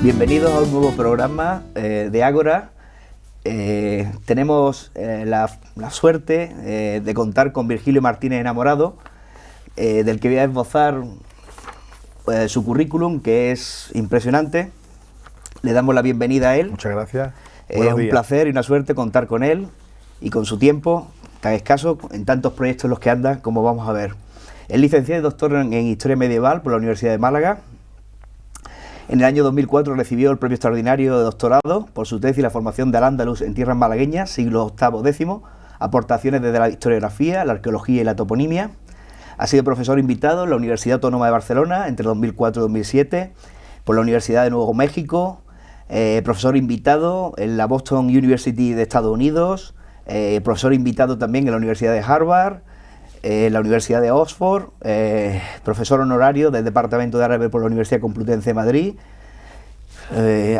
Bienvenidos a un nuevo programa de Ágora. Tenemos la suerte de contar con Virgilio Martínez Enamorado, del que voy a esbozar su currículum, que es impresionante. Le damos la bienvenida a él. Muchas gracias. Es un placer y una suerte contar con él y con su tiempo tan escaso en tantos proyectos en los que anda, como vamos a ver. Es licenciado y doctor en Historia Medieval por la Universidad de Málaga. En el año 2004 recibió el premio extraordinario de doctorado por su tesis La formación de Al-Ándalus en tierras malagueñas, siglo VIII-X, aportaciones desde la historiografía, la arqueología y la toponimia. Ha sido profesor invitado en la Universidad Autónoma de Barcelona entre 2004 y 2007, por la Universidad de Nuevo México, profesor invitado en la Boston University de Estados Unidos, profesor invitado también en la Universidad de Harvard, la Universidad de Oxford, profesor honorario del Departamento de Árabe por la Universidad Complutense de Madrid,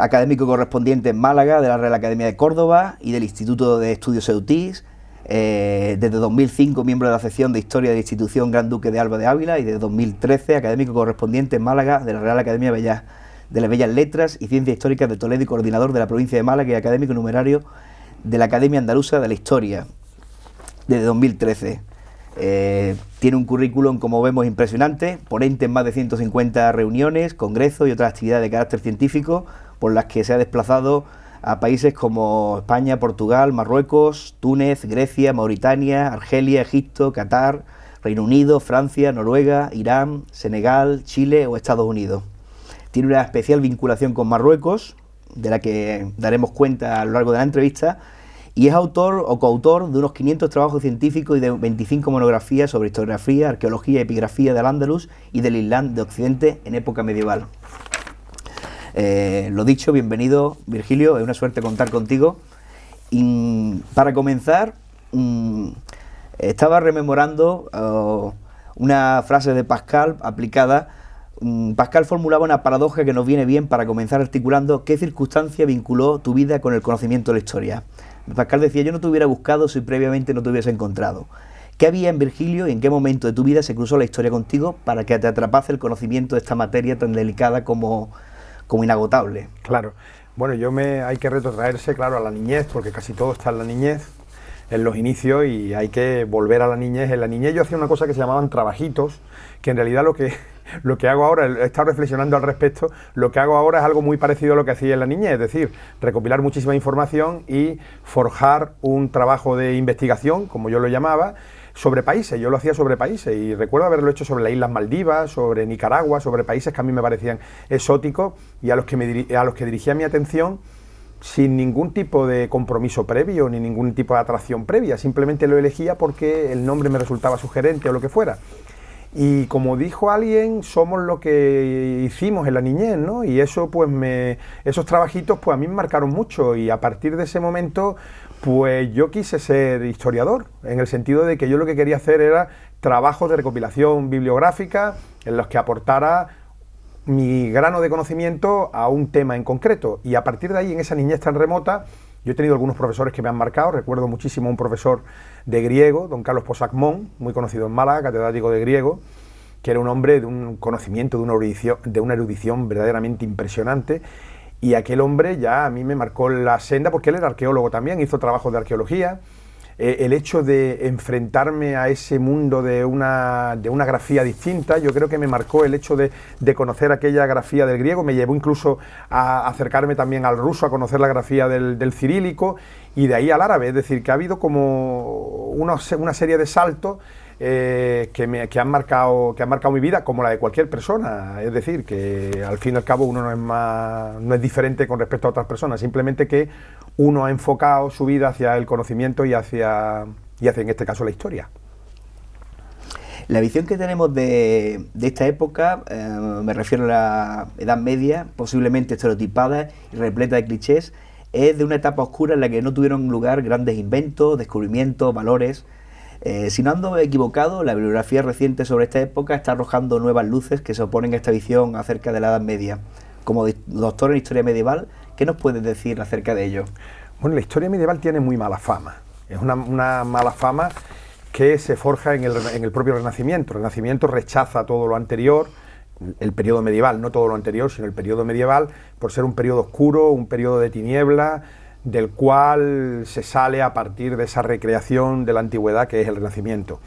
académico correspondiente en Málaga de la Real Academia de Córdoba y del Instituto de Estudios Eutís, desde 2005 miembro de la sección de Historia de la Institución Gran Duque de Alba de Ávila y desde 2013 académico correspondiente en Málaga de la Real Academia de las Bellas Letras y Ciencias Históricas de Toledo y coordinador de la provincia de Málaga y académico numerario de la Academia Andaluza de la Historia desde 2013. Tiene un currículum, como vemos, impresionante, ponente en más de 150 reuniones, congresos y otras actividades de carácter científico por las que se ha desplazado a países como España, Portugal, Marruecos, Túnez, Grecia, Mauritania, Argelia, Egipto, Qatar, Reino Unido, Francia, Noruega, Irán, Senegal, Chile o Estados Unidos. Tiene una especial vinculación con Marruecos, de la que daremos cuenta a lo largo de la entrevista, y es autor o coautor de unos 500 trabajos científicos y de 25 monografías sobre historiografía, arqueología y epigrafía de Al-Ándalus y del Islam de Occidente en época medieval. Lo dicho, bienvenido Virgilio, es una suerte contar contigo. Y para comenzar, estaba rememorando una frase de Pascal aplicada. Pascal formulaba una paradoja que nos viene bien para comenzar articulando qué circunstancia vinculó tu vida con el conocimiento de la historia. Pascal decía: yo no te hubiera buscado si previamente no te hubiese encontrado. ¿Qué había en Virgilio y en qué momento de tu vida se cruzó la historia contigo para que te atrapase el conocimiento de esta materia tan delicada como inagotable? Claro. Bueno, hay que retrotraerse, claro, a la niñez, porque casi todo está en la niñez, en los inicios, y hay que volver a la niñez. En la niñez yo hacía una cosa que se llamaban trabajitos, que en realidad lo que hago ahora, he estado reflexionando al respecto, lo que hago ahora es algo muy parecido a lo que hacía en la niñez, es decir, recopilar muchísima información y forjar un trabajo de investigación, como yo lo llamaba, sobre países. Yo lo hacía sobre países y recuerdo haberlo hecho sobre las Islas Maldivas, sobre Nicaragua, sobre países que a mí me parecían exóticos y a los que dirigía mi atención sin ningún tipo de compromiso previo ni ningún tipo de atracción previa, simplemente lo elegía porque el nombre me resultaba sugerente o lo que fuera. Y como dijo alguien, somos lo que hicimos en la niñez, ¿no? Y eso, pues, esos trabajitos, pues, a mí me marcaron mucho, y a partir de ese momento, pues, yo quise ser historiador, en el sentido de que yo lo que quería hacer era trabajos de recopilación bibliográfica en los que aportara mi grano de conocimiento a un tema en concreto. Y a partir de ahí, en esa niñez tan remota, yo he tenido algunos profesores que me han marcado. Recuerdo muchísimo a un profesor de griego, don Carlos Posacmón, muy conocido en Málaga, catedrático de griego, que era un hombre de un conocimiento, de una erudición verdaderamente impresionante. Y aquel hombre ya a mí me marcó la senda, porque él era arqueólogo también, hizo trabajos de arqueología. El hecho de enfrentarme a ese mundo de una grafía distinta, yo creo que me marcó el hecho de conocer aquella grafía del griego, me llevó incluso a acercarme también al ruso, a conocer la grafía del cirílico, y de ahí al árabe. Es decir, que ha habido como una serie de saltos que han marcado mi vida, como la de cualquier persona. Es decir, que al fin y al cabo uno no es diferente con respecto a otras personas, simplemente que uno ha enfocado su vida hacia el conocimiento y hacia en este caso la historia. La visión que tenemos de esta época, me refiero a la Edad Media, posiblemente estereotipada y repleta de clichés, es de una etapa oscura en la que no tuvieron lugar grandes inventos, descubrimientos, valores. Si no ando equivocado, la bibliografía reciente sobre esta época está arrojando nuevas luces que se oponen a esta visión acerca de la Edad Media. Como doctor en Historia Medieval, ¿qué nos puedes decir acerca de ello? Bueno, la historia medieval tiene muy mala fama. Es una mala fama que se forja en el propio Renacimiento. El Renacimiento rechaza todo lo anterior, el periodo medieval, no todo lo anterior, sino el periodo medieval, por ser un periodo oscuro, un periodo de tiniebla, del cual se sale a partir de esa recreación de la antigüedad que es el Renacimiento.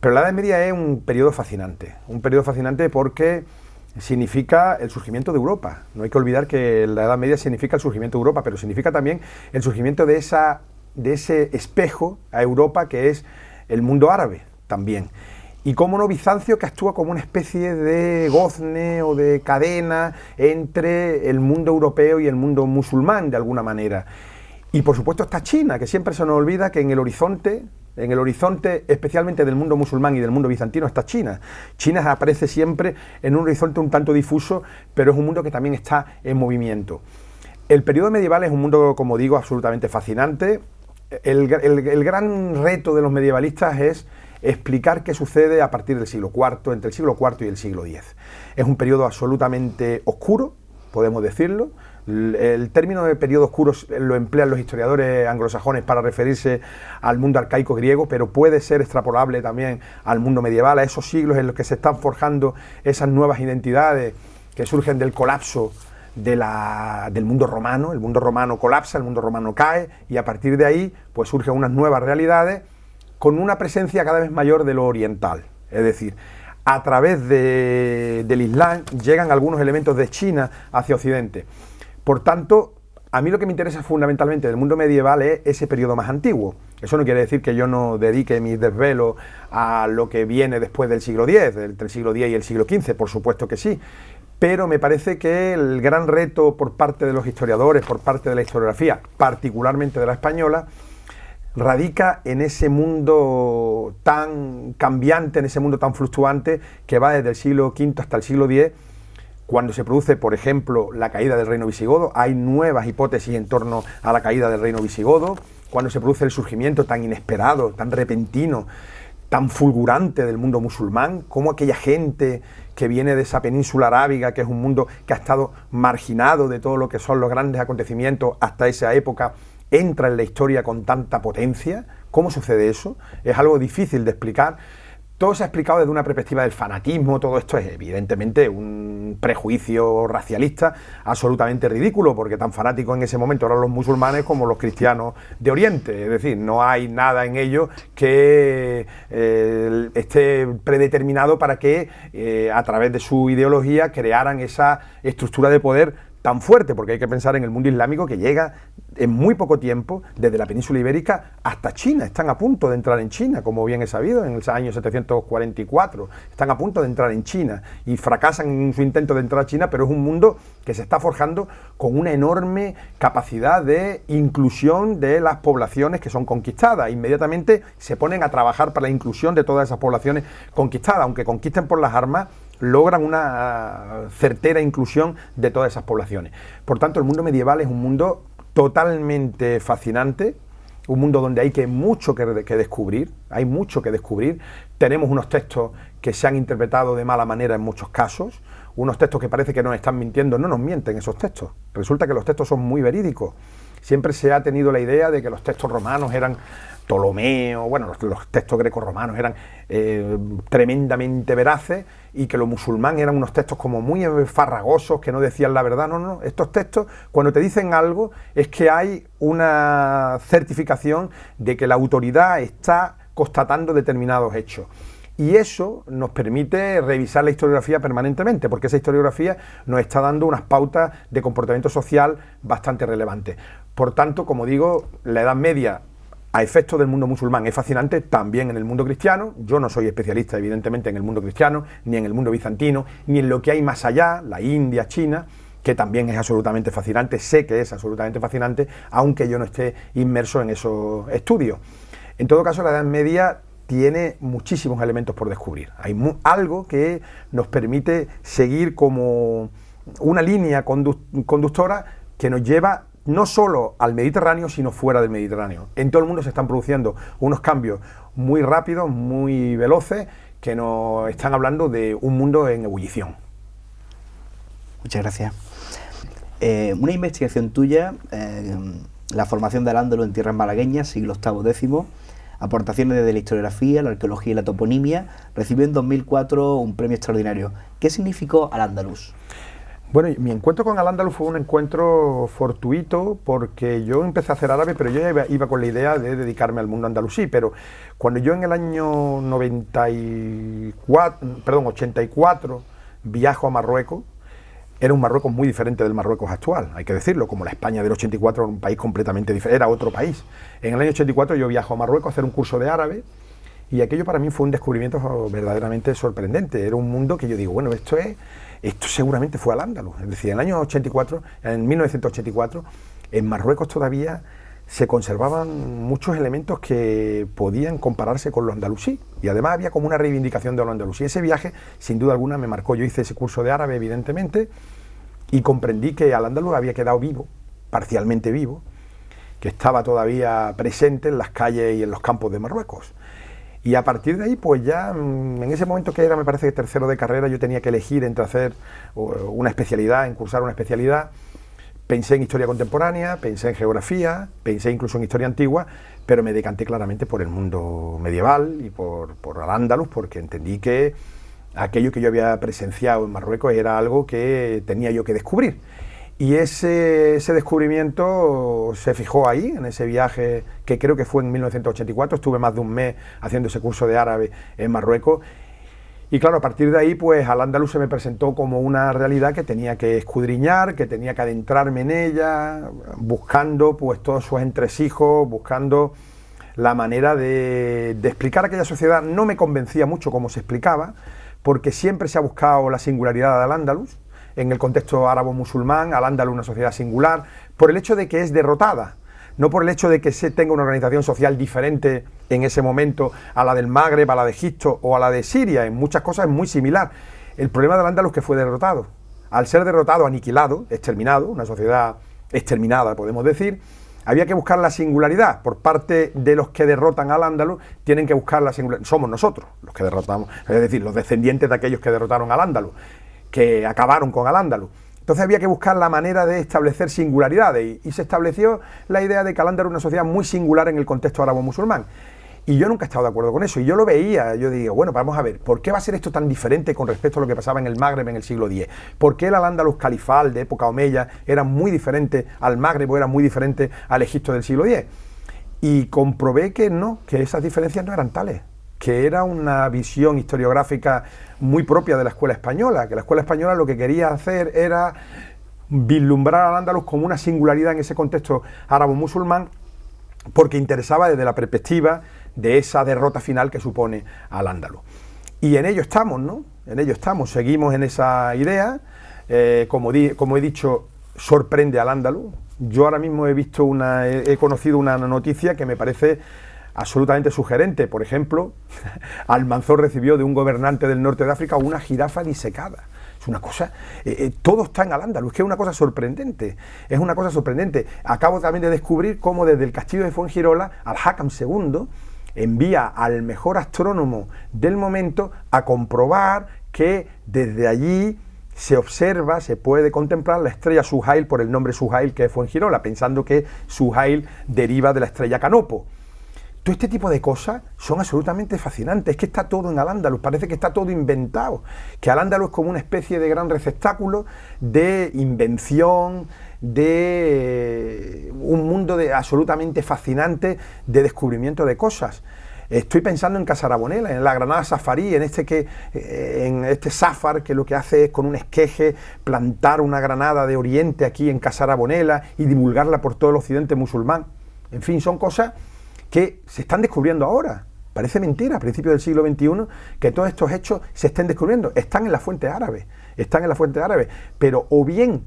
Pero la Edad Media es un periodo fascinante porque significa el surgimiento de Europa. No hay que olvidar que la Edad Media significa el surgimiento de Europa, pero significa también el surgimiento de ese espejo a Europa que es el mundo árabe también. Y cómo no, Bizancio, que actúa como una especie de gozne o de cadena entre el mundo europeo y el mundo musulmán, de alguna manera. Y por supuesto está China, que siempre se nos olvida que en el horizonte especialmente del mundo musulmán y del mundo bizantino, está China. China aparece siempre en un horizonte un tanto difuso, pero es un mundo que también está en movimiento. El periodo medieval es un mundo, como digo, absolutamente fascinante. El gran reto de los medievalistas es explicar qué sucede a partir del siglo IV, entre el siglo IV y el siglo X. Es un periodo absolutamente oscuro, podemos decirlo. El término de periodo oscuro lo emplean los historiadores anglosajones para referirse al mundo arcaico griego, pero puede ser extrapolable también al mundo medieval, a esos siglos en los que se están forjando esas nuevas identidades que surgen del colapso del mundo romano. El mundo romano colapsa, el mundo romano cae, y a partir de ahí pues surgen unas nuevas realidades con una presencia cada vez mayor de lo oriental. Es decir, a través del Islam llegan algunos elementos de China hacia Occidente. Por tanto, a mí lo que me interesa fundamentalmente del mundo medieval es ese periodo más antiguo. Eso no quiere decir que yo no dedique mis desvelos a lo que viene después del siglo X, entre el siglo X y el siglo XV, por supuesto que sí. Pero me parece que el gran reto por parte de los historiadores, por parte de la historiografía, particularmente de la española, radica en ese mundo tan cambiante, en ese mundo tan fluctuante que va desde el siglo V hasta el siglo X, cuando se produce, por ejemplo, la caída del reino visigodo. Hay nuevas hipótesis en torno a la caída del reino visigodo, cuando se produce el surgimiento tan inesperado, tan repentino, tan fulgurante del mundo musulmán, como aquella gente que viene de esa península arábiga, que es un mundo que ha estado marginado de todo lo que son los grandes acontecimientos hasta esa época, entra en la historia con tanta potencia. ¿Cómo sucede eso? Es algo difícil de explicar. Todo se ha explicado desde una perspectiva del fanatismo. Todo esto es evidentemente un prejuicio racialista absolutamente ridículo, porque tan fanáticos en ese momento eran los musulmanes como los cristianos de Oriente. Es decir, no hay nada en ello que esté predeterminado para que a través de su ideología crearan esa estructura de poder tan fuerte, porque hay que pensar en el mundo islámico que llega en muy poco tiempo desde la península ibérica hasta China. Están a punto de entrar en China, como bien es sabido, en el año 744. Están a punto de entrar en China y fracasan en su intento de entrar a China, pero es un mundo que se está forjando con una enorme capacidad de inclusión de las poblaciones que son conquistadas. Inmediatamente se ponen a trabajar para la inclusión de todas esas poblaciones conquistadas, aunque conquisten por las armas, logran una certera inclusión de todas esas poblaciones. Por tanto, el mundo medieval es un mundo totalmente fascinante, un mundo donde hay mucho que descubrir, hay mucho que descubrir. Tenemos unos textos que se han interpretado de mala manera en muchos casos, unos textos que parece que nos están mintiendo. No nos mienten esos textos, resulta que los textos son muy verídicos. Siempre se ha tenido la idea de que los textos romanos eran Ptolomeo, bueno, los textos grecorromanos eran tremendamente veraces, y que los musulmanes eran unos textos como muy farragosos, que no decían la verdad. No, estos textos, cuando te dicen algo, es que hay una certificación de que la autoridad está constatando determinados hechos. Y eso nos permite revisar la historiografía permanentemente, porque esa historiografía nos está dando unas pautas de comportamiento social bastante relevantes. Por tanto, como digo, la Edad Media, a efectos del mundo musulmán, es fascinante, también en el mundo cristiano. Yo no soy especialista, evidentemente, en el mundo cristiano, ni en el mundo bizantino, ni en lo que hay más allá, la India, China, que también es absolutamente fascinante. Sé que es absolutamente fascinante, aunque yo no esté inmerso en esos estudios. En todo caso, la Edad Media tiene muchísimos elementos por descubrir. Hay algo que nos permite seguir como una línea conductora que nos lleva no solo al Mediterráneo, sino fuera del Mediterráneo. En todo el mundo se están produciendo unos cambios muy rápidos, muy veloces, que nos están hablando de un mundo en ebullición. Muchas gracias. Una investigación tuya, la formación del Al-Ándalus en tierras malagueñas, siglo VIII-X, aportaciones desde la historiografía, la arqueología y la toponimia. Recibió en 2004 un premio extraordinario. ¿Qué significó Al-Ándalus? Bueno, mi encuentro con Al-Ándalus fue un encuentro fortuito porque yo empecé a hacer árabe, pero yo ya iba con la idea de dedicarme al mundo andalusí. Pero cuando yo en el año 84 viajo a Marruecos, era un Marruecos muy diferente del Marruecos actual, hay que decirlo, como la España del 84 era un país completamente diferente, era otro país. En el año 84 yo viajo a Marruecos a hacer un curso de árabe y aquello para mí fue un descubrimiento verdaderamente sorprendente. Era un mundo que yo digo, bueno, esto seguramente fue Al-Ándalus. Es decir, en el año 84, en 1984, en Marruecos todavía se conservaban muchos elementos que podían compararse con lo andalusí. Y además había como una reivindicación de lo andalusí. Ese viaje, sin duda alguna, me marcó. Yo hice ese curso de árabe, evidentemente, y comprendí que Al-Ándalus había quedado vivo, parcialmente vivo, que estaba todavía presente en las calles y en los campos de Marruecos. Y a partir de ahí, pues ya, en ese momento que era, me parece que tercero de carrera, yo tenía que elegir entre hacer una especialidad, en cursar una especialidad. Pensé en historia contemporánea, pensé en geografía, pensé incluso en historia antigua, pero me decanté claramente por el mundo medieval y por Al-Ándalus, porque entendí que aquello que yo había presenciado en Marruecos era algo que tenía yo que descubrir. Y ese descubrimiento se fijó ahí, en ese viaje que creo que fue en 1984, estuve más de un mes haciendo ese curso de árabe en Marruecos. Y claro, a partir de ahí, pues Al-Ándalus se me presentó como una realidad que tenía que escudriñar, que tenía que adentrarme en ella, buscando pues todos sus entresijos, buscando la manera de explicar aquella sociedad. No me convencía mucho cómo se explicaba, porque siempre se ha buscado la singularidad de Al-Ándalus, en el contexto árabo-musulmán. Al-Ándalus es una sociedad singular, por el hecho de que es derrotada, no por el hecho de que se tenga una organización social diferente en ese momento a la del Magreb, a la de Egipto o a la de Siria. En muchas cosas es muy similar. El problema del Al-Ándalus es que fue derrotado. Al ser derrotado, aniquilado, exterminado, una sociedad exterminada, podemos decir, había que buscar la singularidad. Por parte de los que derrotan al Al-Ándalus, tienen que buscar la singularidad. Somos nosotros los que derrotamos, es decir, los descendientes de aquellos que derrotaron al Al-Ándalus, que acabaron con Al-Ándalus. Entonces había que buscar la manera de establecer singularidades y se estableció la idea de que Al-Ándalus era una sociedad muy singular en el contexto árabo-musulmán. Y yo nunca he estado de acuerdo con eso, y yo lo veía, yo digo, bueno, vamos a ver, ¿por qué va a ser esto tan diferente con respecto a lo que pasaba en el Magreb en el siglo X? ¿Por qué el Al-Ándalus califal de época omeya era muy diferente al Magreb o era muy diferente al Egipto del siglo X? Y comprobé que no, que esas diferencias no eran tales, que era una visión historiográfica muy propia de la escuela española, que la escuela española lo que quería hacer era vislumbrar al Al-Ándalus como una singularidad en ese contexto árabo-musulmán, porque interesaba desde la perspectiva de esa derrota final que supone Al-Ándalus. Y en ello estamos, ¿no? En ello estamos, seguimos en esa idea. Como he dicho, sorprende Al-Ándalus. Yo ahora mismo he conocido una noticia que me parece absolutamente sugerente. Por ejemplo, Almanzor recibió de un gobernante del norte de África una jirafa disecada. Es una cosa, todo está en Al-Ándalus, que es una cosa sorprendente, es una cosa sorprendente. Acabo también de descubrir cómo desde el castillo de Fuengirola, Al-Hakam II envía al mejor astrónomo del momento a comprobar que desde allí se observa, se puede contemplar la estrella Suhail por el nombre Suhail, que es Fuengirola, pensando que Suhail deriva de la estrella Canopo. Todo este tipo de cosas son absolutamente fascinantes. Es que está todo en Al-Ándalus, parece que está todo inventado, que Al-Ándalus es como una especie de gran receptáculo de invención, de un mundo absolutamente fascinante de descubrimiento de cosas. Estoy pensando en Casarabonela, en la Granada Safarí, en este sáfar que lo que hace es con un esqueje plantar una granada de Oriente aquí en Casarabonela y divulgarla por todo el occidente musulmán. En fin, son cosas que se están descubriendo ahora. Parece mentira a principios del siglo XXI que todos estos hechos se estén descubriendo. Están en la fuente árabe, pero o bien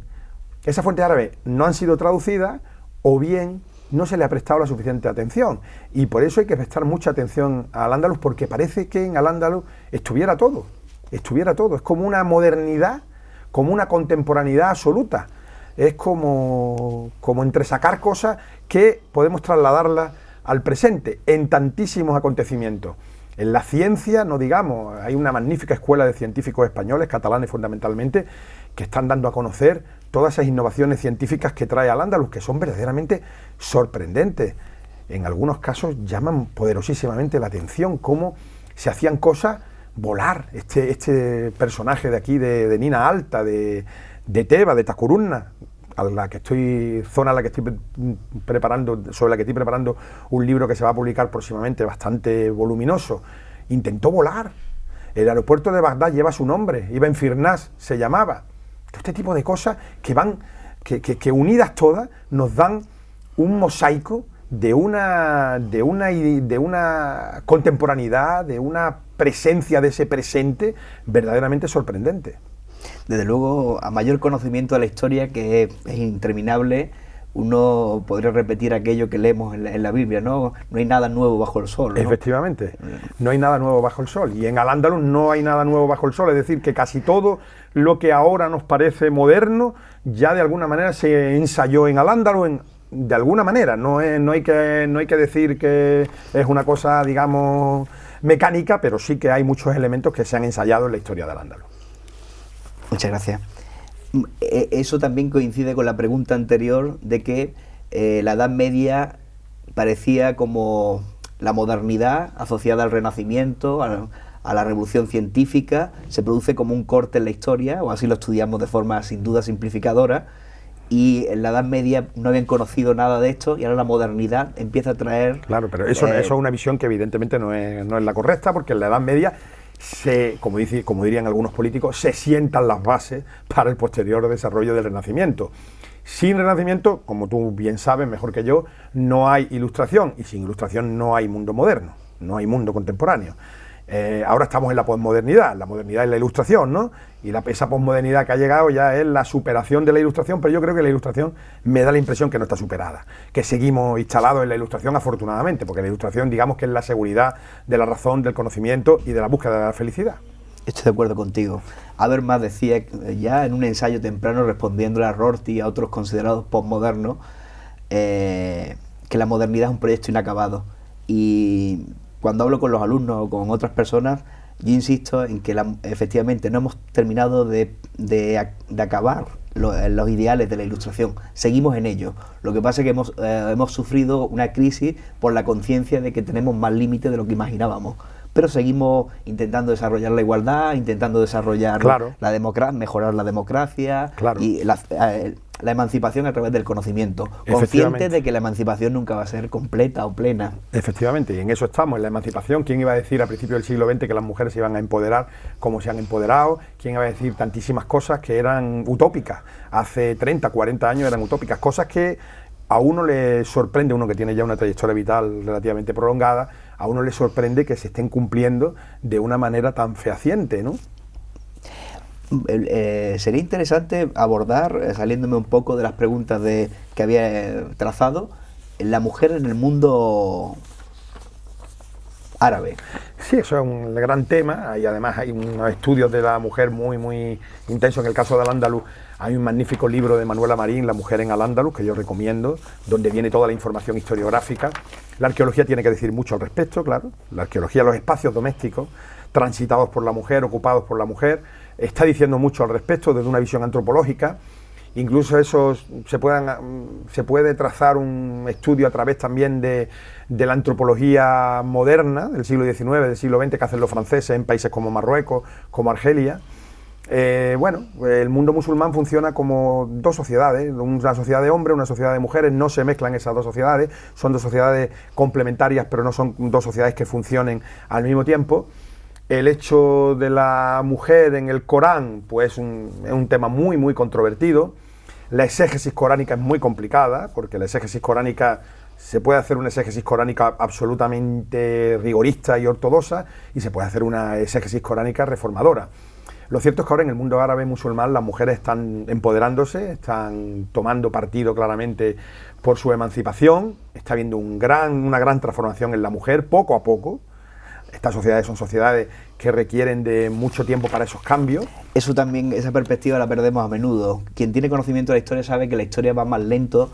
esas fuentes árabes no han sido traducidas o bien no se le ha prestado la suficiente atención. Y por eso hay que prestar mucha atención a Al-Ándalus, porque parece que en Al-Ándalus estuviera todo. Es como una modernidad, como una contemporaneidad absoluta. Es como entresacar cosas que podemos trasladarlas al presente, en tantísimos acontecimientos. En la ciencia, no digamos, hay una magnífica escuela de científicos españoles, catalanes fundamentalmente, que están dando a conocer todas esas innovaciones científicas que trae Al-Ándalus, que son verdaderamente sorprendentes. en algunos casos llaman poderosísimamente la atención, cómo se hacían cosas volar. Este personaje de aquí, de Nina Alta, de Teba, de Tacuruna, sobre la que estoy preparando un libro que se va a publicar próximamente, bastante voluminoso, intentó volar. El aeropuerto de Bagdad lleva su nombre, Ibn Firnas se llamaba. Este tipo de cosas que unidas todas nos dan un mosaico de una contemporaneidad, de una presencia de ese presente verdaderamente sorprendente. Desde luego, a mayor conocimiento de la historia, que es interminable, uno podría repetir aquello que leemos en la Biblia, ¿no? No hay nada nuevo bajo el sol, ¿no? Efectivamente, no hay nada nuevo bajo el sol. Y en Al-Ándalus no hay nada nuevo bajo el sol, es decir, que casi todo lo que ahora nos parece moderno, ya de alguna manera se ensayó en Al-Ándalus, de alguna manera. No hay que decir que es una cosa, digamos, mecánica, pero sí que hay muchos elementos que se han ensayado en la historia de Al-Ándalus. Muchas gracias. Eso también coincide con la pregunta anterior de que la Edad Media parecía como la modernidad asociada al Renacimiento, a la Revolución Científica, se produce como un corte en la historia, o así lo estudiamos de forma sin duda simplificadora, y en la Edad Media no habían conocido nada de esto, y ahora la modernidad empieza a traer... Claro, pero eso es una visión que evidentemente no es la correcta, porque en la Edad Media como dirían algunos políticos, se sientan las bases para el posterior desarrollo del Renacimiento. Sin Renacimiento, como tú bien sabes, mejor que yo, no hay ilustración, y sin ilustración no hay mundo moderno, no hay mundo contemporáneo. Ahora estamos en la posmodernidad, la modernidad es la ilustración, ¿no? Y esa posmodernidad que ha llegado ya es la superación de la ilustración, pero yo creo que la ilustración me da la impresión que no está superada, que seguimos instalados en la ilustración afortunadamente, porque la ilustración, digamos, que es la seguridad de la razón, del conocimiento y de la búsqueda de la felicidad. Estoy de acuerdo contigo. Habermas decía ya en un ensayo temprano, respondiéndole a Rorty y a otros considerados posmodernos, que la modernidad es un proyecto inacabado. Y cuando hablo con los alumnos o con otras personas, yo insisto en que efectivamente no hemos terminado de acabar los ideales de la ilustración. Seguimos en ello. Lo que pasa es que hemos sufrido una crisis por la conciencia de que tenemos más límites de lo que imaginábamos. Pero seguimos intentando desarrollar la igualdad, intentando desarrollar la democracia, mejorar la democracia y la emancipación a través del conocimiento, consciente de que la emancipación nunca va a ser completa o plena. Efectivamente, y en eso estamos, en la emancipación. ¿Quién iba a decir a principios del siglo XX que las mujeres se iban a empoderar como se han empoderado? ¿Quién iba a decir tantísimas cosas que eran utópicas? Hace 30, 40 años eran utópicas, cosas que a uno le sorprende, uno que tiene ya una trayectoria vital relativamente prolongada, a uno le sorprende que se estén cumpliendo de una manera tan fehaciente, ¿no? Sería interesante abordar, saliéndome un poco de las preguntas que había trazado, la mujer en el mundo árabe. Sí, eso es un gran tema, y además hay unos estudios de la mujer muy, muy intensos. En el caso de Al-Ándalus hay un magnífico libro de Manuela Marín, La mujer en Al-Ándalus, que yo recomiendo, donde viene toda la información historiográfica. La arqueología tiene que decir mucho al respecto, claro. La arqueología, los espacios domésticos transitados por la mujer, ocupados por la mujer, está diciendo mucho al respecto desde una visión antropológica. Incluso eso se puede trazar un estudio a través también de la antropología moderna del siglo XIX, del siglo XX, que hacen los franceses en países como Marruecos, como Argelia. El mundo musulmán funciona como dos sociedades, una sociedad de hombres, una sociedad de mujeres. No se mezclan esas dos sociedades, son dos sociedades complementarias, pero no son dos sociedades que funcionen al mismo tiempo. El hecho de la mujer en el Corán, pues es un tema muy, muy controvertido. La exégesis coránica es muy complicada, porque la exégesis coránica, se puede hacer una exégesis coránica absolutamente rigorista y ortodoxa, y se puede hacer una exégesis coránica reformadora. Lo cierto es que ahora en el mundo árabe musulmán las mujeres están empoderándose, están tomando partido claramente por su emancipación, está habiendo una gran transformación en la mujer, poco a poco. Estas sociedades son sociedades que requieren de mucho tiempo para esos cambios. Eso también, esa perspectiva la perdemos a menudo. Quien tiene conocimiento de la historia sabe que la historia va más lento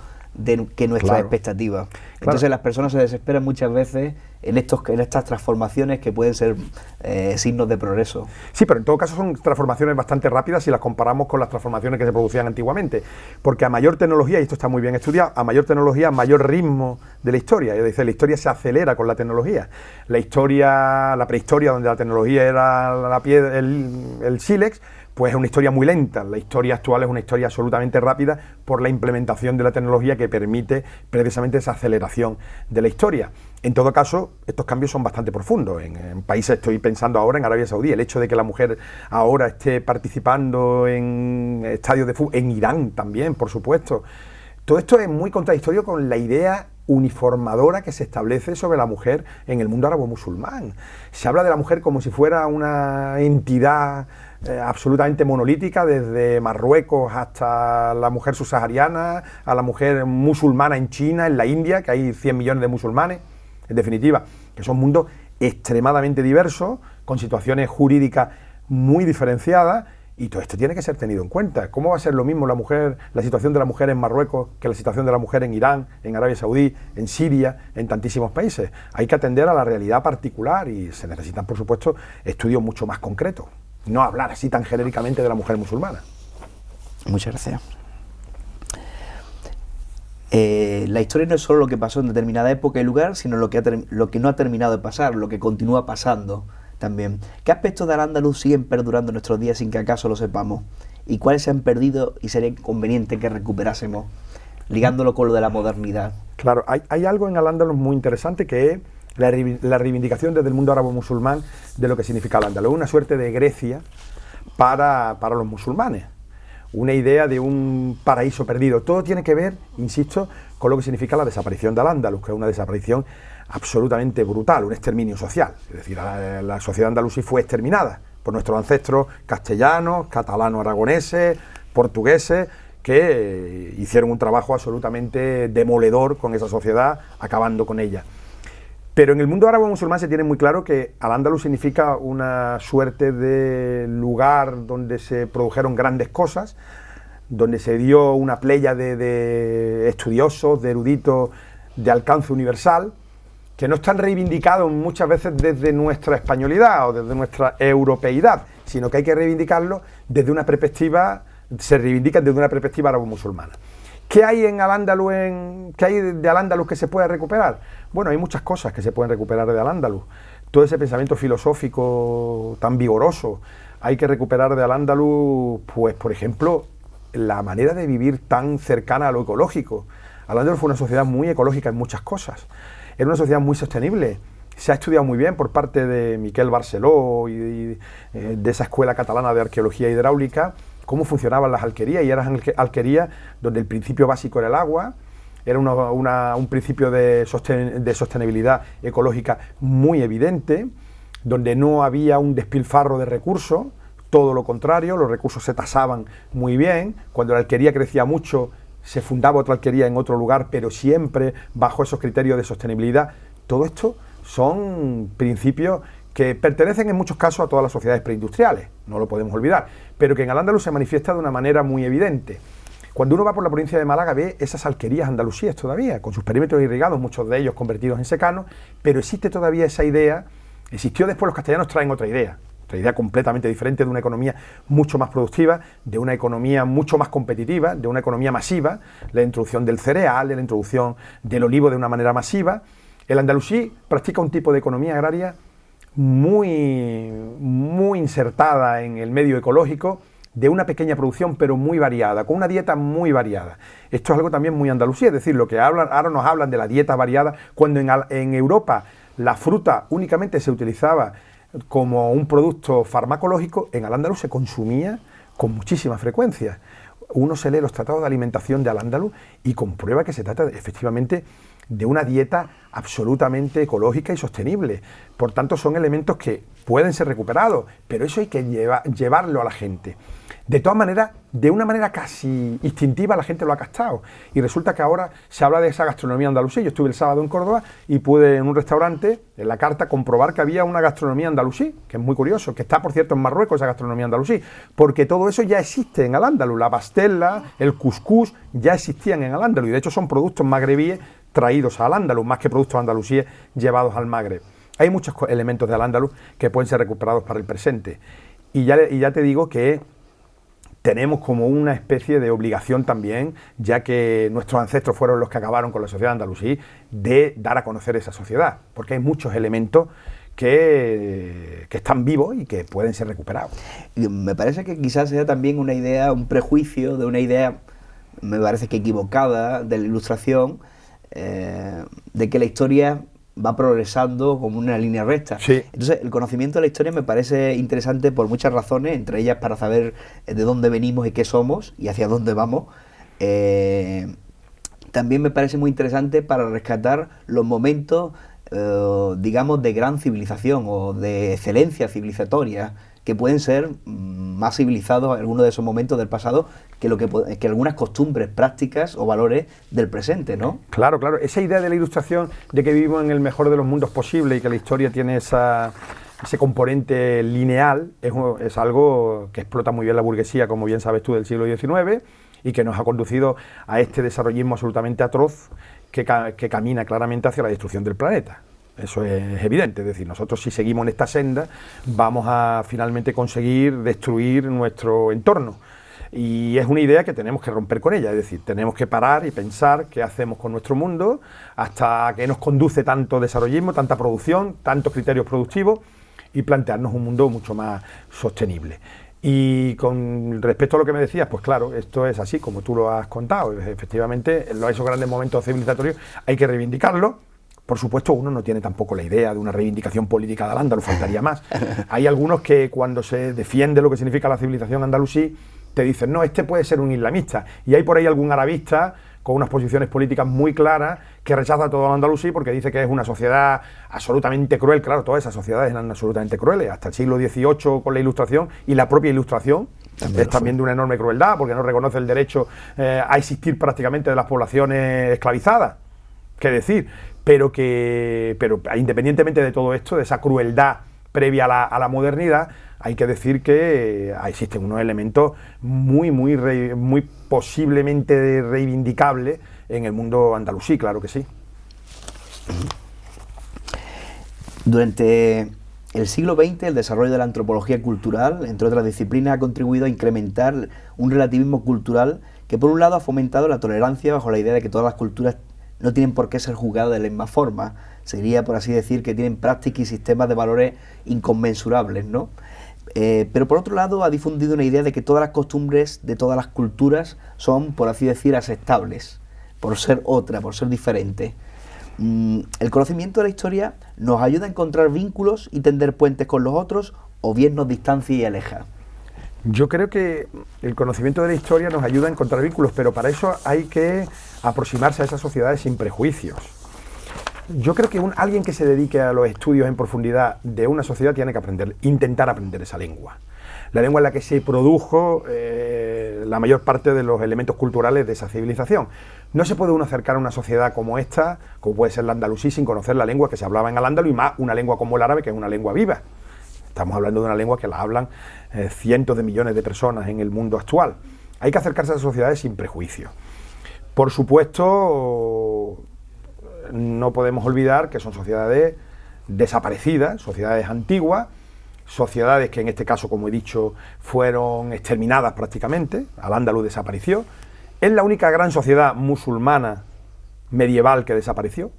que nuestras Claro. expectativas. Claro. Entonces las personas se desesperan muchas veces en estas transformaciones que pueden ser signos de progreso. Sí, pero en todo caso son transformaciones bastante rápidas si las comparamos con las transformaciones que se producían antiguamente, porque a mayor tecnología, y esto está muy bien estudiado, a mayor tecnología, mayor ritmo de la historia, es decir, la historia se acelera con la tecnología. La prehistoria, donde la tecnología era la piedra, el sílex, pues es una historia muy lenta. La historia actual es una historia absolutamente rápida por la implementación de la tecnología que permite precisamente esa aceleración de la historia. En todo caso, estos cambios son bastante profundos. En países, estoy pensando ahora en Arabia Saudí, el hecho de que la mujer ahora esté participando en estadios de fútbol, en Irán también, por supuesto. Todo esto es muy contradictorio con la idea uniformadora que se establece sobre la mujer en el mundo árabe-musulmán. Se habla de la mujer como si fuera una entidad absolutamente monolítica, desde Marruecos hasta la mujer subsahariana, a la mujer musulmana en China, en la India, que hay 100 millones de musulmanes, en definitiva, que son mundos extremadamente diversos, con situaciones jurídicas muy diferenciadas, y todo esto tiene que ser tenido en cuenta. ¿Cómo va a ser lo mismo la situación de la mujer en Marruecos que la situación de la mujer en Irán, en Arabia Saudí, en Siria, en tantísimos países? Hay que atender a la realidad particular y se necesitan, por supuesto, estudios mucho más concretos. No hablar así tan genéricamente de la mujer musulmana. Muchas gracias. La historia no es solo lo que pasó en determinada época y lugar, sino lo que no ha terminado de pasar, lo que continúa pasando también. ¿Qué aspectos de Al-Ándalus siguen perdurando en nuestros días sin que acaso lo sepamos? ¿Y cuáles se han perdido y sería conveniente que recuperásemos, ligándolo con lo de la modernidad? Claro, hay algo en Al-Ándalus muy interesante, que es la reivindicación desde el mundo árabe-musulmán de lo que significa Al-Ándalus. Una suerte de Grecia para los musulmanes. Una idea de un paraíso perdido. Todo tiene que ver, insisto, con lo que significa la desaparición de Al-Ándalus, que es una desaparición absolutamente brutal, un exterminio social. Es decir, la sociedad andalusí fue exterminada por nuestros ancestros castellanos, catalano-aragoneses, portugueses, que hicieron un trabajo absolutamente demoledor con esa sociedad, acabando con ella. Pero en el mundo árabe-musulmán se tiene muy claro que Al-Ándalus significa una suerte de lugar donde se produjeron grandes cosas, donde se dio una playa de estudiosos, de eruditos de alcance universal, que no están reivindicados muchas veces desde nuestra españolidad o desde nuestra europeidad, sino que hay que reivindicarlo desde una perspectiva, se reivindican desde una perspectiva árabe-musulmana. ¿Qué hay en Al-Ándalus, qué hay de Al-Ándalus que se pueda recuperar? Bueno, hay muchas cosas que se pueden recuperar de Al-Ándalus. Todo ese pensamiento filosófico tan vigoroso. Hay que recuperar de Al-Ándalus, pues, por ejemplo, la manera de vivir tan cercana a lo ecológico. Al-Ándalus fue una sociedad muy ecológica en muchas cosas. Era una sociedad muy sostenible. Se ha estudiado muy bien por parte de Miquel Barceló y de esa escuela catalana de arqueología hidráulica, cómo funcionaban las alquerías, y eran alquerías donde el principio básico era el agua, era un principio de sostenibilidad ecológica muy evidente, donde no había un despilfarro de recursos, todo lo contrario, los recursos se tasaban muy bien. Cuando la alquería crecía mucho, se fundaba otra alquería en otro lugar, pero siempre bajo esos criterios de sostenibilidad. Todo esto son principios que pertenecen en muchos casos a todas las sociedades preindustriales, no lo podemos olvidar, pero que en Al-Ándalus se manifiesta de una manera muy evidente. Cuando uno va por la provincia de Málaga ve esas alquerías andalusíes todavía, con sus perímetros irrigados, muchos de ellos convertidos en secanos, pero existe todavía esa idea. Existió después, los castellanos traen otra idea completamente diferente, de una economía mucho más productiva, de una economía mucho más competitiva, de una economía masiva, la introducción del cereal, la introducción del olivo de una manera masiva. El andalusí practica un tipo de economía agraria muy insertada en el medio ecológico, de una pequeña producción pero muy variada, con una dieta muy variada. Esto es algo también muy andalusí, es decir, lo que ahora nos hablan de la dieta variada, cuando en Europa la fruta únicamente se utilizaba como un producto farmacológico, en Al-Ándalus se consumía con muchísima frecuencia. Uno se lee los tratados de alimentación de Al-Ándalus y comprueba que se trata efectivamente de una dieta absolutamente ecológica y sostenible. Por tanto, son elementos que pueden ser recuperados, pero eso hay que llevarlo a la gente. De todas maneras, de una manera casi instintiva, la gente lo ha captado. Y resulta que ahora se habla de esa gastronomía andalusí. Yo estuve el sábado en Córdoba y pude en un restaurante, en la carta, comprobar que había una gastronomía andalusí, que es muy curioso, que está, por cierto, en Marruecos, esa gastronomía andalusí, porque todo eso ya existe en Al-Ándalus. La pastela, el cuscús, ya existían en Al-Ándalus, y de hecho son productos magrebíes traídos a Al-Ándalus, más que productos andalusíes llevados al Magreb. Hay muchos elementos de Al-Ándalus que pueden ser recuperados para el presente. Y ya te digo que tenemos como una especie de obligación también, ya que nuestros ancestros fueron los que acabaron con la sociedad andalusí, de dar a conocer esa sociedad, porque hay muchos elementos que están vivos y que pueden ser recuperados. Y me parece que quizás sea también una idea, un prejuicio de una idea, me parece que equivocada, de la Ilustración, de que la historia va progresando como una línea recta. Sí. Entonces, el conocimiento de la historia me parece interesante por muchas razones, entre ellas para saber de dónde venimos y qué somos y hacia dónde vamos. También me parece muy interesante para rescatar los momentos, digamos, de gran civilización o de excelencia civilizatoria, que pueden ser más civilizados algunos de esos momentos del pasado que algunas costumbres, prácticas o valores del presente, ¿no? Claro, claro. Esa idea de la Ilustración de que vivimos en el mejor de los mundos posible y que la historia tiene ese componente lineal es algo que explota muy bien la burguesía, como bien sabes tú, del siglo XIX, y que nos ha conducido a este desarrollismo absolutamente atroz que camina claramente hacia la destrucción del planeta. Eso es evidente, es decir, nosotros si seguimos en esta senda vamos a finalmente conseguir destruir nuestro entorno. Y es una idea que tenemos que romper con ella, es decir, tenemos que parar y pensar qué hacemos con nuestro mundo, hasta qué nos conduce tanto desarrollismo, tanta producción, tantos criterios productivos, y plantearnos un mundo mucho más sostenible. Y con respecto a lo que me decías, pues claro, esto es así como tú lo has contado. Efectivamente, esos grandes momentos civilizatorios hay que reivindicarlos. Por supuesto, uno no tiene tampoco la idea de una reivindicación política de Al-Ándalus, faltaría más. Hay algunos que cuando se defiende lo que significa la civilización andalusí, te dicen, no, este puede ser un islamista. Y hay por ahí algún arabista con unas posiciones políticas muy claras que rechaza todo al andalusí porque dice que es una sociedad absolutamente cruel. Claro, todas esas sociedades eran absolutamente crueles, hasta el siglo XVIII con la Ilustración, y la propia Ilustración es también de una enorme crueldad porque no reconoce el derecho a existir prácticamente de las poblaciones esclavizadas. ¿Qué decir? Pero independientemente de todo esto, de esa crueldad previa a la modernidad, hay que decir que existen unos elementos muy posiblemente reivindicables en el mundo andalusí, claro que sí. Durante el siglo XX, el desarrollo de la antropología cultural, entre otras disciplinas, ha contribuido a incrementar un relativismo cultural que, por un lado, ha fomentado la tolerancia bajo la idea de que todas las culturas no tienen por qué ser juzgadas de la misma forma. Sería, por así decir, que tienen prácticas y sistemas de valores inconmensurables, ¿no? Pero por otro lado ha difundido una idea de que todas las costumbres de todas las culturas son, por así decir, aceptables, por ser otra, por ser diferente. El conocimiento de la historia nos ayuda a encontrar vínculos y tender puentes con los otros, o bien nos distancia y aleja. Yo creo que el conocimiento de la historia nos ayuda a encontrar vínculos, pero para eso hay que aproximarse a esas sociedades sin prejuicios. Yo creo que alguien que se dedique a los estudios en profundidad de una sociedad tiene que intentar aprender esa lengua. La lengua en la que se produjo la mayor parte de los elementos culturales de esa civilización. No se puede uno acercar a una sociedad como esta, como puede ser la andalusí, sin conocer la lengua que se hablaba en Al-Ándalus, y más una lengua como el árabe, que es una lengua viva. Estamos hablando de una lengua que la hablan cientos de millones de personas en el mundo actual. Hay que acercarse a esas sociedades sin prejuicios. Por supuesto, no podemos olvidar que son sociedades desaparecidas, sociedades antiguas, sociedades que en este caso, como he dicho, fueron exterminadas prácticamente. Al-Ándalus desapareció. Es la única gran sociedad musulmana medieval que desapareció,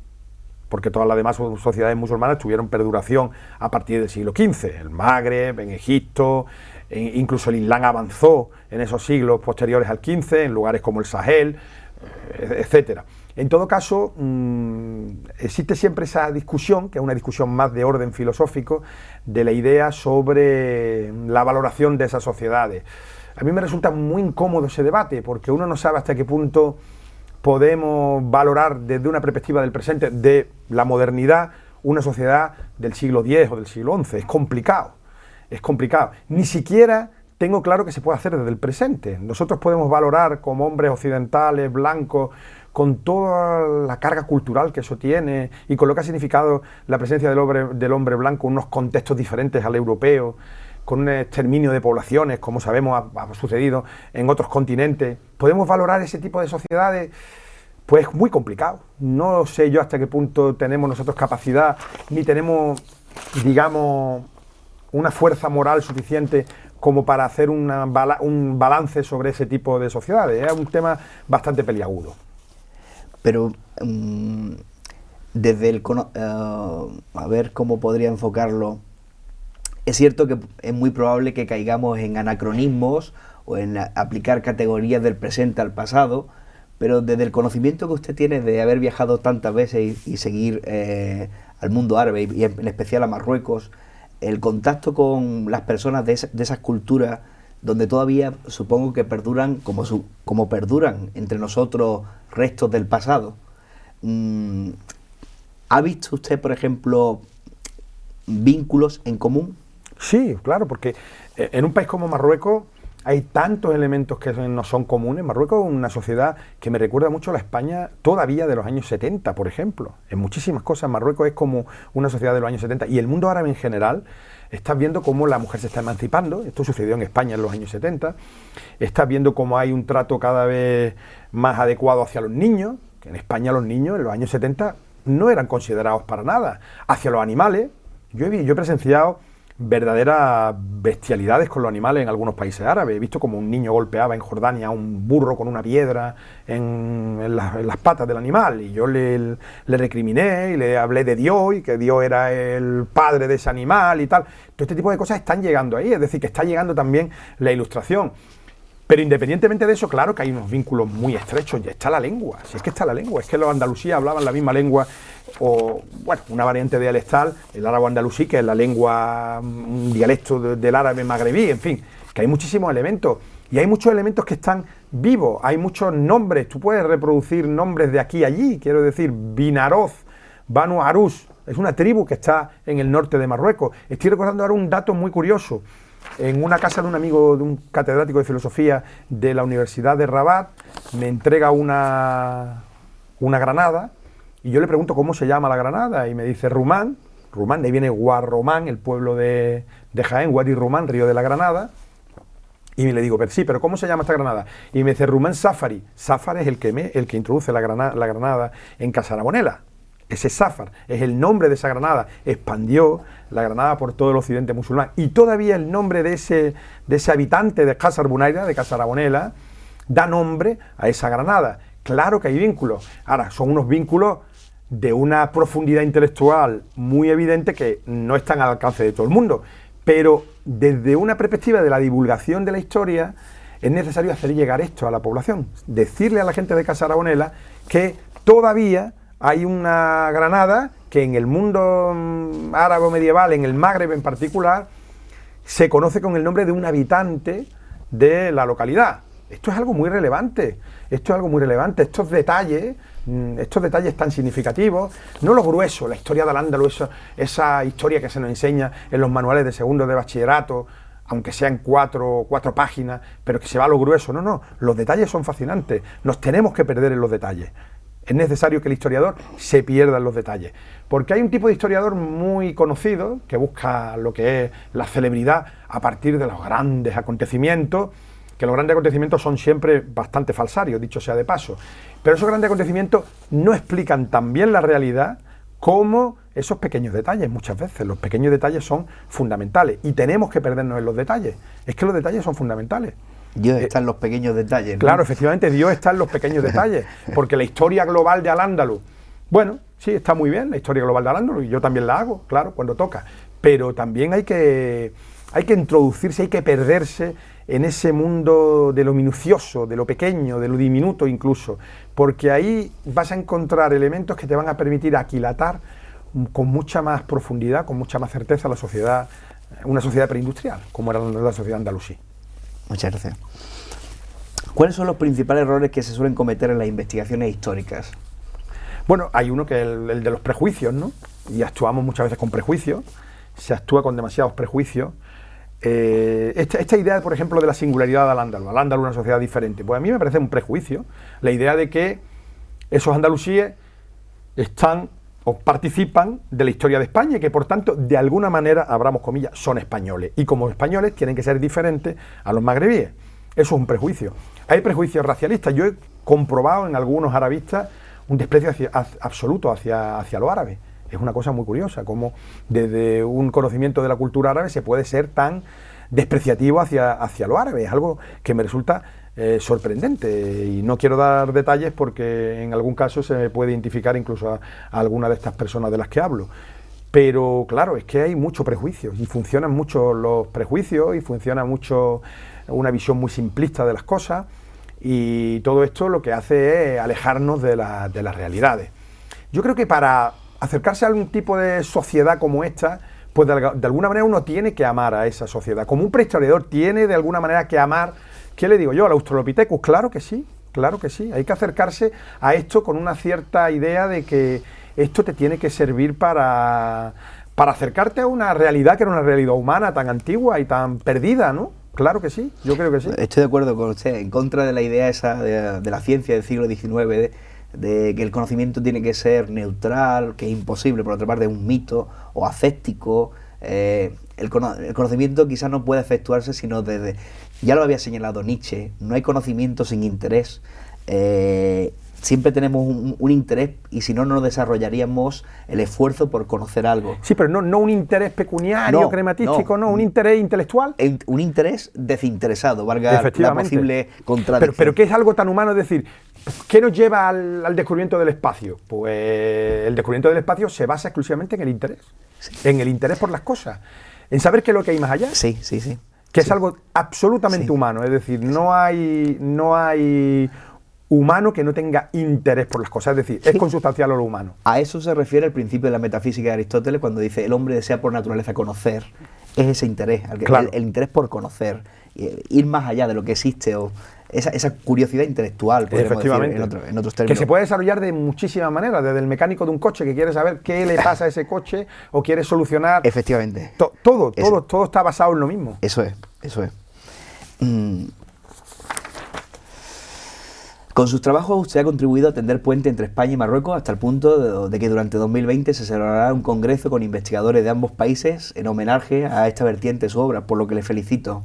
porque todas las demás sociedades musulmanas tuvieron perduración a partir del siglo XV. El Magreb, en Egipto, incluso el Islam avanzó en esos siglos posteriores al XV, en lugares como el Sahel, etcétera. En todo caso, existe siempre esa discusión, que es una discusión más de orden filosófico, de la idea sobre la valoración de esas sociedades. A mí me resulta muy incómodo ese debate, porque uno no sabe hasta qué punto podemos valorar desde una perspectiva del presente, de la modernidad, una sociedad del siglo X o del siglo XI. Es complicado, es complicado. Ni siquiera tengo claro que se puede hacer desde el presente. Nosotros podemos valorar como hombres occidentales, blancos, con toda la carga cultural que eso tiene y con lo que ha significado la presencia del hombre blanco en unos contextos diferentes al europeo, con un exterminio de poblaciones, como sabemos ha sucedido en otros continentes. ¿Podemos valorar ese tipo de sociedades? Pues muy complicado. No sé yo hasta qué punto tenemos nosotros capacidad, ni tenemos, digamos, una fuerza moral suficiente como para hacer un balance sobre ese tipo de sociedades. Es un tema bastante peliagudo. Pero desde a ver cómo podría enfocarlo, es cierto que es muy probable que caigamos en anacronismos o en aplicar categorías del presente al pasado, pero desde el conocimiento que usted tiene de haber viajado tantas veces y seguir al mundo árabe y en especial a Marruecos, el contacto con las personas de esas culturas donde todavía supongo que perduran como perduran entre nosotros restos del pasado. ¿Ha visto usted, por ejemplo, vínculos en común? Sí, claro, porque en un país como Marruecos hay tantos elementos que no son comunes. Marruecos es una sociedad que me recuerda mucho a la España todavía de los años 70, por ejemplo. En muchísimas cosas Marruecos es como una sociedad de los años 70 y el mundo árabe en general. Estás viendo cómo la mujer se está emancipando, esto sucedió en España en los años 70, estás viendo cómo hay un trato cada vez más adecuado hacia los niños, que en España los niños en los años 70 no eran considerados para nada, hacia los animales. Yo he presenciado verdaderas bestialidades con los animales en algunos países árabes. He visto como un niño golpeaba en Jordania a un burro con una piedra en las patas del animal, y yo le recriminé y le hablé de Dios y que Dios era el padre de ese animal y tal. Todo este tipo de cosas están llegando ahí, es decir, que está llegando también la ilustración. Pero independientemente de eso, claro que hay unos vínculos muy estrechos. Ya está la lengua, si es que está la lengua, es que los andalusíes hablaban la misma lengua, o bueno, una variante dialectal, el árabe andalusí, que es la lengua, un dialecto del árabe magrebí, en fin, que hay muchísimos elementos, y hay muchos elementos que están vivos, hay muchos nombres, tú puedes reproducir nombres de aquí a allí, quiero decir, Binaroz, Banu Arus, es una tribu que está en el norte de Marruecos. Estoy recordando ahora un dato muy curioso. En una casa de un amigo, de un catedrático de filosofía de la Universidad de Rabat, me entrega una granada, y yo le pregunto cómo se llama la granada, y me dice Rumán, de ahí viene Guarromán, el pueblo de Jaén, Wadi Rumán, río de la Granada, y le digo, pero sí, pero ¿cómo se llama esta granada? Y me dice Rumán Safari. Safar es el que introduce la granada en Casarabonela. Ese Safar es el nombre de esa granada, expandió la granada por todo el occidente musulmán, y todavía el nombre de ese habitante de Casarbunaira, de Casarabonela, da nombre a esa granada. Claro que hay vínculos. Ahora, son unos vínculos de una profundidad intelectual muy evidente que no están al alcance de todo el mundo, pero desde una perspectiva de la divulgación de la historia es necesario hacer llegar esto a la población, decirle a la gente de Casarabonela que todavía hay una granada que en el mundo árabe medieval, en el Magreb en particular, se conoce con el nombre de un habitante de la localidad. Esto es algo muy relevante, estos detalles tan significativos, no lo grueso, la historia del Al-Ándalus, esa historia que se nos enseña en los manuales de segundo de bachillerato, aunque sean cuatro páginas, pero que se va a lo grueso. No, los detalles son fascinantes, nos tenemos que perder en los detalles. Es necesario que el historiador se pierda en los detalles, porque hay un tipo de historiador muy conocido que busca lo que es la celebridad a partir de los grandes acontecimientos, que los grandes acontecimientos son siempre bastante falsarios, dicho sea de paso, pero esos grandes acontecimientos no explican tan bien la realidad como esos pequeños detalles. Muchas veces los pequeños detalles son fundamentales y tenemos que perdernos en los detalles, es que los detalles son fundamentales. Dios está en los pequeños detalles, ¿no? Claro, efectivamente, Dios está en los pequeños detalles, porque la historia global de Al-Ándalus, bueno, sí, está muy bien la historia global de Al-Ándalus, y yo también la hago, claro, cuando toca, pero también hay que introducirse, hay que perderse en ese mundo de lo minucioso, de lo pequeño, de lo diminuto incluso, porque ahí vas a encontrar elementos que te van a permitir aquilatar con mucha más profundidad, con mucha más certeza la sociedad, una sociedad preindustrial, como era la sociedad andalusí. Muchas gracias. ¿Cuáles son los principales errores que se suelen cometer en las investigaciones históricas? Bueno, hay uno que es el de los prejuicios, ¿no? Y actuamos muchas veces con prejuicios, se actúa con demasiados prejuicios. Esta idea, por ejemplo, de la singularidad del Al-Ándalus, Al-Ándalus una sociedad diferente, pues a mí me parece un prejuicio, la idea de que esos andalusíes están o participan de la historia de España y que por tanto, de alguna manera, abramos comillas, son españoles, y como españoles tienen que ser diferentes a los magrebíes. Eso es un prejuicio. Hay prejuicios racialistas. Yo he comprobado en algunos arabistas un desprecio absoluto hacia los árabes. Es una cosa muy curiosa, como desde un conocimiento de la cultura árabe se puede ser tan despreciativo hacia los árabes. Es algo que me resulta sorprendente, y no quiero dar detalles porque en algún caso se me puede identificar incluso a alguna de estas personas de las que hablo. Pero claro, es que hay mucho prejuicio, y funcionan mucho los prejuicios, y funciona mucho una visión muy simplista de las cosas, y todo esto lo que hace es alejarnos de las realidades. Yo creo que para acercarse a algún tipo de sociedad como esta, pues de alguna manera uno tiene que amar a esa sociedad. Como un prehistoriador tiene de alguna manera que amar, ¿qué le digo yo? ¿Al Australopithecus? Claro que sí, claro que sí. Hay que acercarse a esto con una cierta idea de que esto te tiene que servir para acercarte a una realidad que era una realidad humana tan antigua y tan perdida, ¿no? Claro que sí, yo creo que sí. Estoy de acuerdo con usted, en contra de la idea esa de la ciencia del siglo XIX, de que el conocimiento tiene que ser neutral, que es imposible, por otra parte, es un mito, o ascético. El conocimiento quizás no puede efectuarse sino desde, ya lo había señalado Nietzsche, no hay conocimiento sin interés. Siempre tenemos un interés, y si no, no desarrollaríamos el esfuerzo por conocer algo. Sí, pero no un interés pecuniario, crematístico, no, un interés intelectual. Un interés desinteresado, valga la posible contradicción. Pero ¿qué es algo tan humano? Es decir, ¿qué nos lleva al descubrimiento del espacio? Pues el descubrimiento del espacio se basa exclusivamente en el interés, en el interés por las cosas, en saber qué es lo que hay más allá. Sí. Que es algo absolutamente humano, es decir, no hay humano que no tenga interés por las cosas, es decir, es consustancial a lo humano. A eso se refiere el principio de la metafísica de Aristóteles cuando dice el hombre desea por naturaleza conocer. Es ese interés, claro. el interés por conocer, ir más allá de lo que existe, o esa curiosidad intelectual, podríamos decir en otros términos. Que se puede desarrollar de muchísimas maneras, desde el mecánico de un coche que quiere saber qué le pasa a ese coche o quiere solucionar... Efectivamente. Todo está basado en lo mismo. Eso es. Con sus trabajos usted ha contribuido a tender puente entre España y Marruecos hasta el punto de que durante 2020 se celebrará un congreso con investigadores de ambos países en homenaje a esta vertiente de su obra, por lo que le felicito.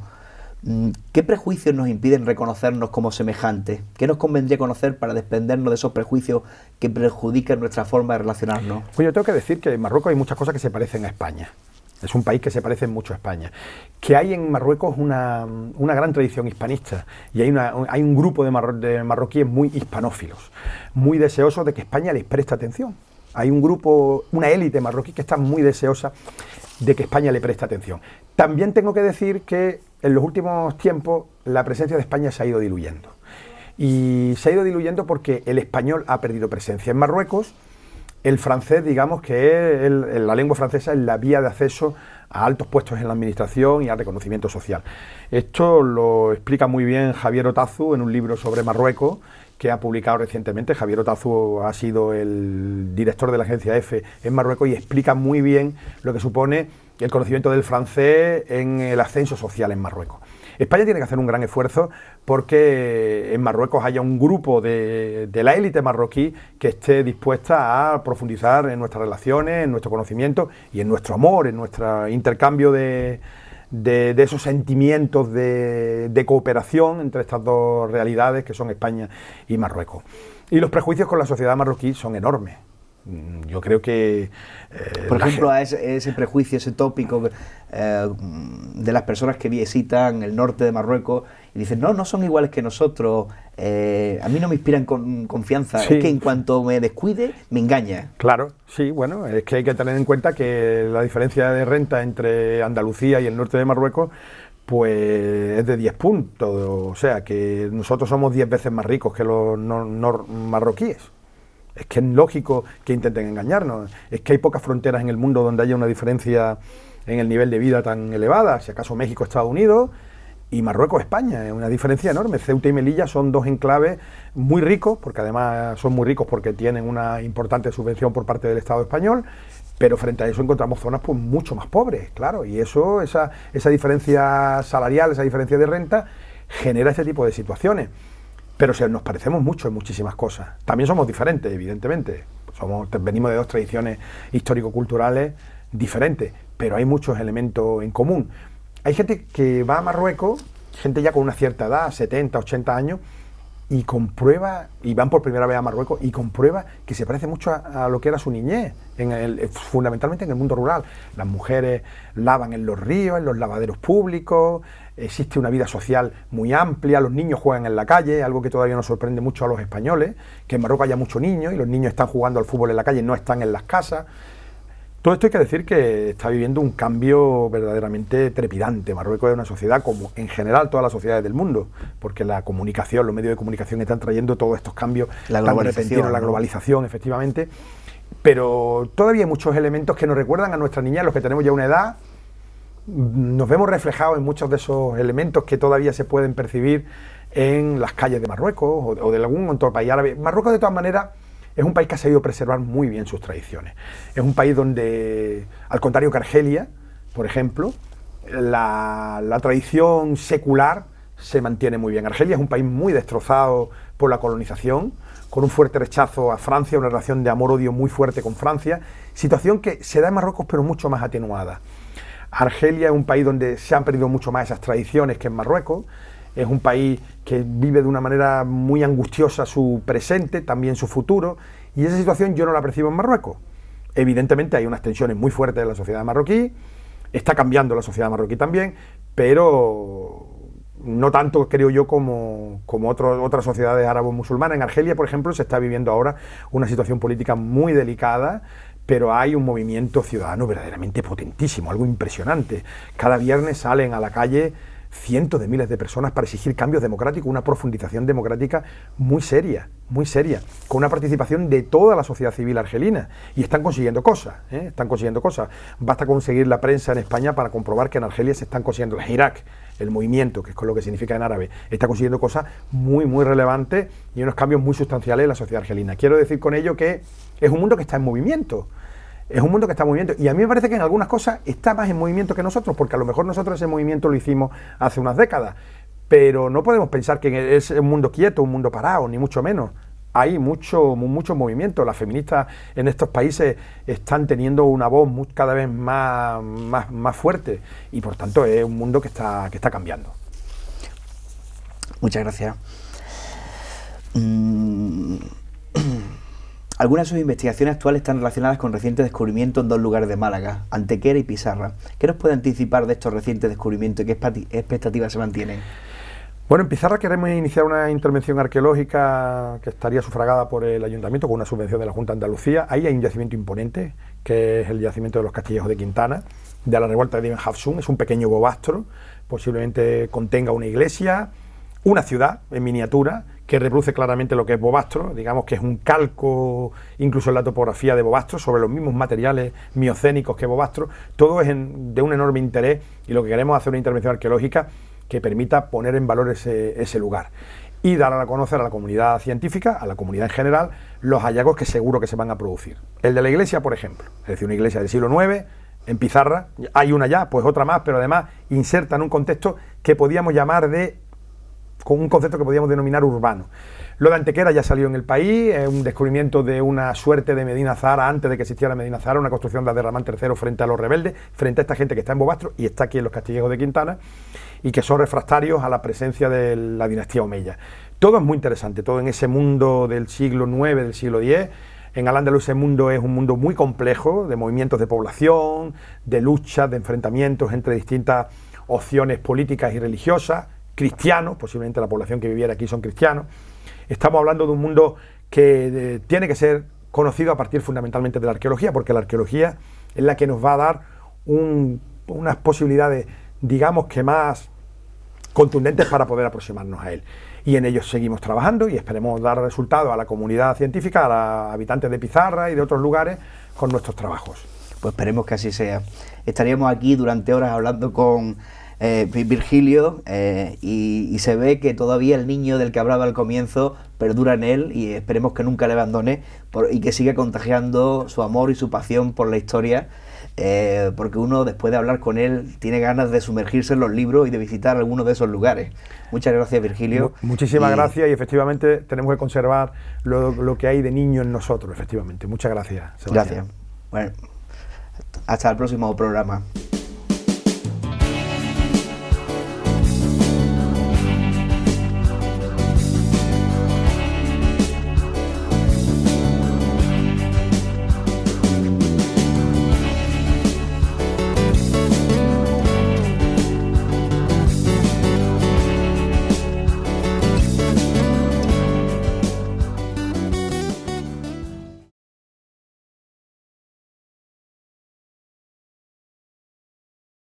¿Qué prejuicios nos impiden reconocernos como semejantes? ¿Qué nos convendría conocer para desprendernos de esos prejuicios que perjudican nuestra forma de relacionarnos? Pues yo tengo que decir que en Marruecos hay muchas cosas que se parecen a España. Es un país que se parece mucho a España. Que hay en Marruecos una gran tradición hispanista, y hay un grupo de marroquíes muy hispanófilos, muy deseosos de que España les preste atención. Hay un grupo, una élite marroquí que está muy deseosa de que España le preste atención. También tengo que decir que en los últimos tiempos la presencia de España se ha ido diluyendo. Y se ha ido diluyendo porque el español ha perdido presencia en Marruecos. El francés, digamos que la lengua francesa es la vía de acceso a altos puestos en la administración y al reconocimiento social. Esto lo explica muy bien Javier Otazu en un libro sobre Marruecos que ha publicado recientemente. Javier Otazu ha sido el director de la agencia EFE en Marruecos y explica muy bien lo que supone el conocimiento del francés en el ascenso social en Marruecos. España tiene que hacer un gran esfuerzo porque en Marruecos haya un grupo de la élite marroquí que esté dispuesta a profundizar en nuestras relaciones, en nuestro conocimiento y en nuestro amor, en nuestro intercambio de esos sentimientos de cooperación entre estas dos realidades que son España y Marruecos. Y los prejuicios con la sociedad marroquí son enormes. Yo creo que... Por ejemplo, a ese prejuicio, ese tópico de las personas que visitan el norte de Marruecos y dicen, no son iguales que nosotros, a mí no me inspiran confianza, sí. Es que en cuanto me descuide, me engaña. Claro, sí, bueno, es que hay que tener en cuenta que la diferencia de renta entre Andalucía y el norte de Marruecos pues es de 10 puntos, o sea que nosotros somos 10 veces más ricos que los marroquíes. Es que es lógico que intenten engañarnos, es que hay pocas fronteras en el mundo donde haya una diferencia en el nivel de vida tan elevada, si acaso México, Estados Unidos, y Marruecos-España, es una diferencia enorme. Ceuta y Melilla son dos enclaves muy ricos, porque además son muy ricos porque tienen una importante subvención por parte del Estado español, pero frente a eso encontramos zonas pues mucho más pobres, claro, y eso, esa diferencia salarial, esa diferencia de renta, genera este tipo de situaciones. Pero nos parecemos mucho en muchísimas cosas. También somos diferentes, evidentemente. Venimos de dos tradiciones histórico-culturales diferentes, pero hay muchos elementos en común. Hay gente que va a Marruecos, gente ya con una cierta edad, 70, 80 años, y comprueba, y van por primera vez a Marruecos, y comprueba que se parece mucho a lo que era su niñez, fundamentalmente en el mundo rural. Las mujeres lavan en los ríos, en los lavaderos públicos, existe una vida social muy amplia, los niños juegan en la calle, algo que todavía nos sorprende mucho a los españoles, que en Marruecos haya muchos niños, y los niños están jugando al fútbol en la calle, no están en las casas. Todo esto hay que decir que está viviendo un cambio verdaderamente trepidante. Marruecos es una sociedad, como en general todas las sociedades del mundo, porque la comunicación, los medios de comunicación están trayendo todos estos cambios tan repentinos, la globalización, efectivamente, pero todavía hay muchos elementos que nos recuerdan a nuestra niñez, los que tenemos ya una edad. Nos vemos reflejados en muchos de esos elementos que todavía se pueden percibir en las calles de Marruecos o de algún otro país árabe. Marruecos, de todas maneras, es un país que ha sabido preservar muy bien sus tradiciones. Es un país donde, al contrario que Argelia, por ejemplo, la tradición secular se mantiene muy bien. Argelia es un país muy destrozado por la colonización, con un fuerte rechazo a Francia, una relación de amor-odio muy fuerte con Francia, situación que se da en Marruecos pero mucho más atenuada. Argelia es un país donde se han perdido mucho más esas tradiciones que en Marruecos. Es un país que vive de una manera muy angustiosa su presente, también su futuro, y esa situación yo no la percibo en Marruecos. Evidentemente hay unas tensiones muy fuertes en la sociedad marroquí, está cambiando la sociedad marroquí también, pero no tanto, creo yo, como otras sociedades árabo-musulmanas. En Argelia, por ejemplo, se está viviendo ahora una situación política muy delicada, pero hay un movimiento ciudadano verdaderamente potentísimo, algo impresionante. Cada viernes salen a la calle cientos de miles de personas para exigir cambios democráticos, una profundización democrática muy seria, con una participación de toda la sociedad civil argelina, y están consiguiendo cosas, Basta conseguir la prensa en España para comprobar que en Argelia se están consiguiendo, el Hirak, el movimiento, que es con lo que significa en árabe, está consiguiendo cosas muy, muy relevantes y unos cambios muy sustanciales en la sociedad argelina. Quiero decir con ello que es un mundo que está en movimiento. Es un mundo que está en movimiento, y a mí me parece que en algunas cosas está más en movimiento que nosotros, porque a lo mejor nosotros ese movimiento lo hicimos hace unas décadas, pero no podemos pensar que es un mundo quieto, un mundo parado, ni mucho menos. Hay mucho movimiento. Las feministas en estos países están teniendo una voz cada vez más fuerte, y por tanto es un mundo que está cambiando. Muchas gracias. Algunas de sus investigaciones actuales están relacionadas con recientes descubrimientos en dos lugares de Málaga, Antequera y Pizarra. ¿Qué nos puede anticipar de estos recientes descubrimientos y qué expectativas se mantienen? Bueno, en Pizarra queremos iniciar una intervención arqueológica que estaría sufragada por el Ayuntamiento con una subvención de la Junta de Andalucía. Ahí hay un yacimiento imponente, que es el yacimiento de los Castillejos de Quintana, de la revuelta de Ibn Hafsun. Es un pequeño bobastro, posiblemente contenga una iglesia, una ciudad en miniatura, que reproduce claramente lo que es Bobastro, digamos que es un calco, incluso en la topografía de Bobastro, sobre los mismos materiales miocénicos que Bobastro. Todo es de un enorme interés, y lo que queremos es hacer una intervención arqueológica que permita poner en valor ese lugar y dar a conocer a la comunidad científica, a la comunidad en general, los hallazgos que seguro que se van a producir. El de la iglesia, por ejemplo, es decir, una iglesia del siglo IX, en Pizarra, hay una ya, pues otra más, pero además inserta en un contexto que podíamos llamar con un concepto que podíamos denominar urbano. Lo de Antequera ya salió en El País, es un descubrimiento de una suerte de Medina Zahara antes de que existiera Medina Zahara, una construcción de Abderramán III frente a los rebeldes, frente a esta gente que está en Bobastro y está aquí en los Castillejos de Quintana, y que son refractarios a la presencia de la dinastía Omeya. Todo es muy interesante, todo en ese mundo del siglo IX, del siglo X. En Al-Ándalus ese mundo es un mundo muy complejo, de movimientos de población, de luchas, de enfrentamientos entre distintas opciones políticas y religiosas, cristianos, posiblemente la población que viviera aquí son cristianos. Estamos hablando de un mundo que tiene que ser conocido a partir fundamentalmente de la arqueología, porque la arqueología es la que nos va a dar unas posibilidades, digamos que más contundentes para poder aproximarnos a él. Y en ellos seguimos trabajando y esperemos dar resultados a la comunidad científica, a los habitantes de Pizarra y de otros lugares con nuestros trabajos. Pues esperemos que así sea. Estaríamos aquí durante horas hablando con Virgilio, y se ve que todavía el niño del que hablaba al comienzo perdura en él, y esperemos que nunca le abandone y que siga contagiando su amor y su pasión por la historia, porque uno, después de hablar con él, tiene ganas de sumergirse en los libros y de visitar algunos de esos lugares. Muchas gracias, Virgilio. Muchísimas gracias, y efectivamente tenemos que conservar lo que hay de niño en nosotros, efectivamente. Muchas gracias, Sebastián. Gracias. Bueno, hasta el próximo programa.